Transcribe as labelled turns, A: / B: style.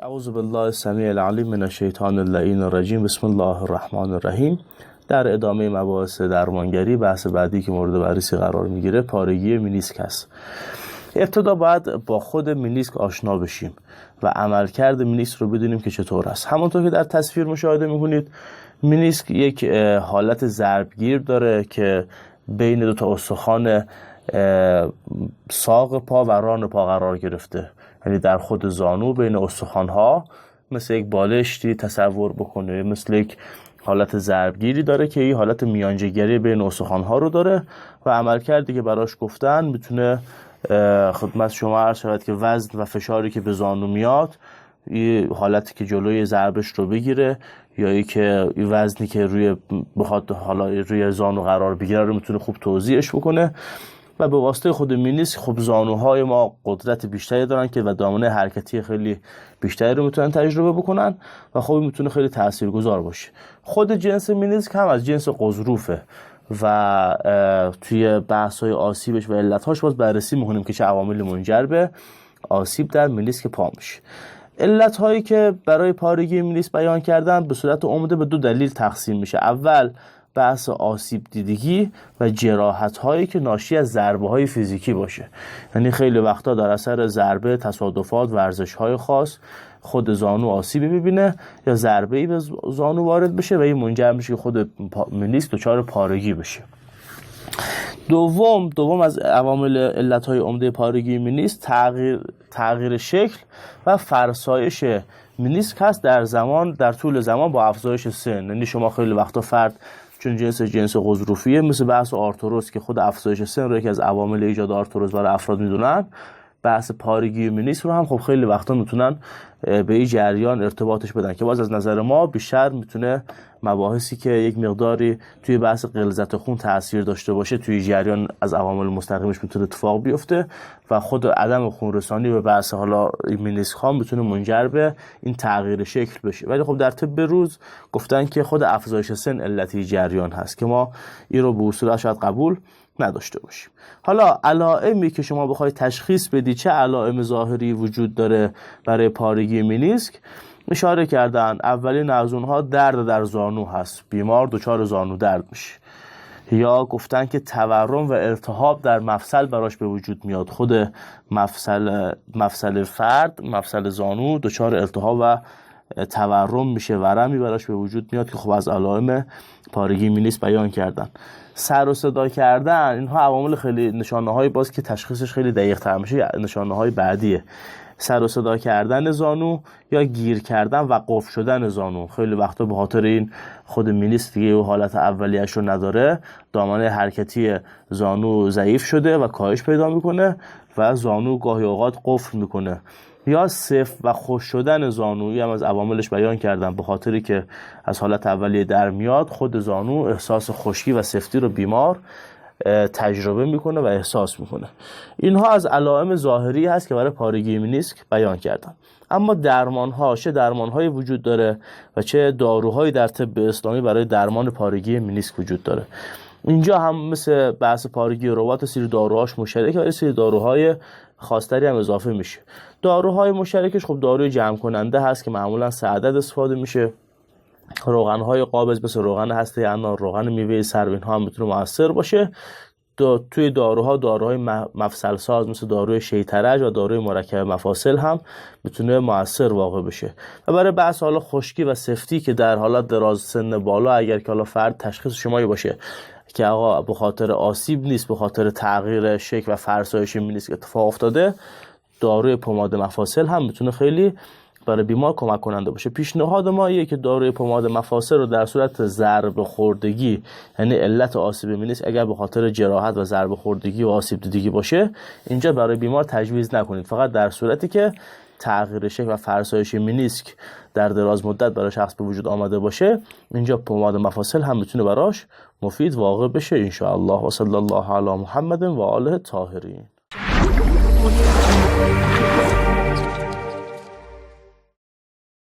A: اعوذ بالله السمیع العلیم من الشیطان اللعین الرجیم. بسم الله الرحمن الرحیم. در ادامه مباحث درمانگری، بحث بعدی که مورد بررسی قرار میگیره پارگی مینیسک است. ابتدا باید با خود مینیسک آشنا بشیم و عملکرد مینیسک رو بدونیم که چطور است. همونطور که در تصویر مشاهده میکنید، مینیسک یک حالت ضربگیر داره که بین دو تا استخوان ساق پا و ران پا قرار گرفته، یعنی در خود زانو بین استخوان‌ها مثل یک بالشتی تصور بکنه، مثل یک حالت ضربگیری داره که این حالت میانجیگری بین استخوان‌ها رو داره و عملکردی که براش گفتن میتونه خدمت شما عرض شود که وزن و فشاری که به زانو میاد، این حالتی که جلوی ضربش رو بگیره یا ای که این وزنی که بخواد حالا روی زانو قرار بگیره رو میتونه خوب توزیعش بکنه. و به واسطه خود مینیسک خب زانوهای ما قدرت بیشتری دارن که و دامنه حرکتی خیلی بیشتری رو میتونن تجربه بکنن و خب میتونه خیلی تاثیرگذار باشه. خود جنس مینیسک هم از جنس قضروفه و توی بحث‌های آسیبش و علت‌هاش باز بررسی می‌کنیم که چه عواملی منجر به آسیب در مینیسک پا میشه. علت‌هایی که برای پارگی مینیسک بیان کردن به صورت عمده به دو دلیل تقسیم میشه. اول بحث آسیب دیدگی و جراحت هایی که ناشی از ضربه های فیزیکی باشه، یعنی خیلی وقتا در اثر ضربه، تصادفات، ورزش های خاص خود زانو آسیبی ببینه یا ضربه ای به زانو وارد بشه و این منجر میشه که خود مینیسک دچار پارگی بشه. دوم از عوامل علت‌های عمده پارگی مینیسک تغییر شکل و فرسایش مینیسک هست در طول زمان با افزایش سن. یعنی شما خیلی وقتا فرد چون جنس غضروفیه، مثل بحث آرتروز که خود افزایش سن رو یکی از عوامل ایجاد آرتروز برای افراد میدونن، بحث پارگی مینیسک رو هم خب خیلی وقتا میتونن به این جریان ارتباطش بدن که باز از نظر ما بیشتر میتونه مباحثی که یک مقداری توی بحث غلظت خون تاثیر داشته باشه توی جریان از عوامل مستقیمش میتونه اتفاق بیفته و خود عدم خون رسانی به بحث حالا مینیسک ها میتونه منجر به این تغییر شکل بشه. ولی خب در طب روز گفتن که خود افزایش سن علتی جریان هست که ما این رو به اصول شاید قبول نداشته باشیم. حالا علائمی که شما بخواید تشخیص بدی چه علائم ظاهری وجود داره برای پارگی مینیسک، اشاره کردن اولین از اونها درد در زانو هست، بیمار دچار زانو درد میشه. یا گفتن که تورم و التهاب در مفصل براش به وجود میاد، خود مفصل فرد، مفصل زانو دچار التهاب و تورم میشه، ورمی براش به وجود میاد که خب از علائم پارگی مینیسک بیان کردن. سر و صدا کردن، اینها عوامل خیلی نشانه‌های باز که تشخیصش خیلی دقیق‌تر میشه، نشانه‌های بعدیه. سر و صدا کردن زانو یا گیر کردن و قفل شدن زانو، خیلی وقتا به خاطر این خود مینیسک دیگه و حالت اولیه‌اش رو نداره، دامنه حرکتی زانو ضعیف شده و کاهش پیدا میکنه و زانو گاهی اوقات قفل میکنه. یا سفت و خشک شدن زانویی هم از عواملش بیان کردم، به خاطری که از حالت اولیه در میاد خود زانو احساس خشکی و سفتی رو بیمار تجربه میکنه و احساس میکنه. اینها از علائم ظاهری هست که برای پارگی مینیسک بیان کردن. اما چه درمانهایی وجود داره و چه داروهایی در طب اسلامی برای درمان پارگی مینیسک وجود داره. اینجا هم مثل بحث پارگی رباط سری داروهاش مشترکه و سری داروهای خاصتری هم اضافه میشه. داروهای مشترکش خب داروی جمع کننده هست که معمولا 3 عدد استفاده میشه. روغن‌های قابض مثل روغن هسته انار، روغن میوه سرو، اینها هم میتونه مؤثر باشه. توی داروهای مفصل ساز مثل داروی شیطرج و داروی مرکب مفاصل هم میتونه مؤثر واقع بشه. و برای بحث حالا خشکی و سفتی که در حالت دراز سن بالا، اگر که حالا فرد تشخیص شمایی باشه که آقا به خاطر آسیب نیست، به خاطر تغییر شکل و فرسایش مینیسک اتفاق افتاده، داروی پماد مفاصل هم میتونه خیلی برای بیمار کمک کننده باشه. پیشنهاد ما اینه که داروی پماد مفاصل رو در صورت ضربه خوردگی، یعنی علت آسیب مینیسک اگر به خاطر جراحت و ضربه خوردگی و آسیب دیدگی باشه، اینجا برای بیمار تجویز نکنید. فقط در صورتی که تغییر شکل و فرسایش مینیسک در دراز مدت برای شخص به وجود آمده باشه، اینجا پماد مفاصل هم میتونه براش مفید واقع بشه ان شاء الله. و صلی الله علی محمد و آله الطاهرین.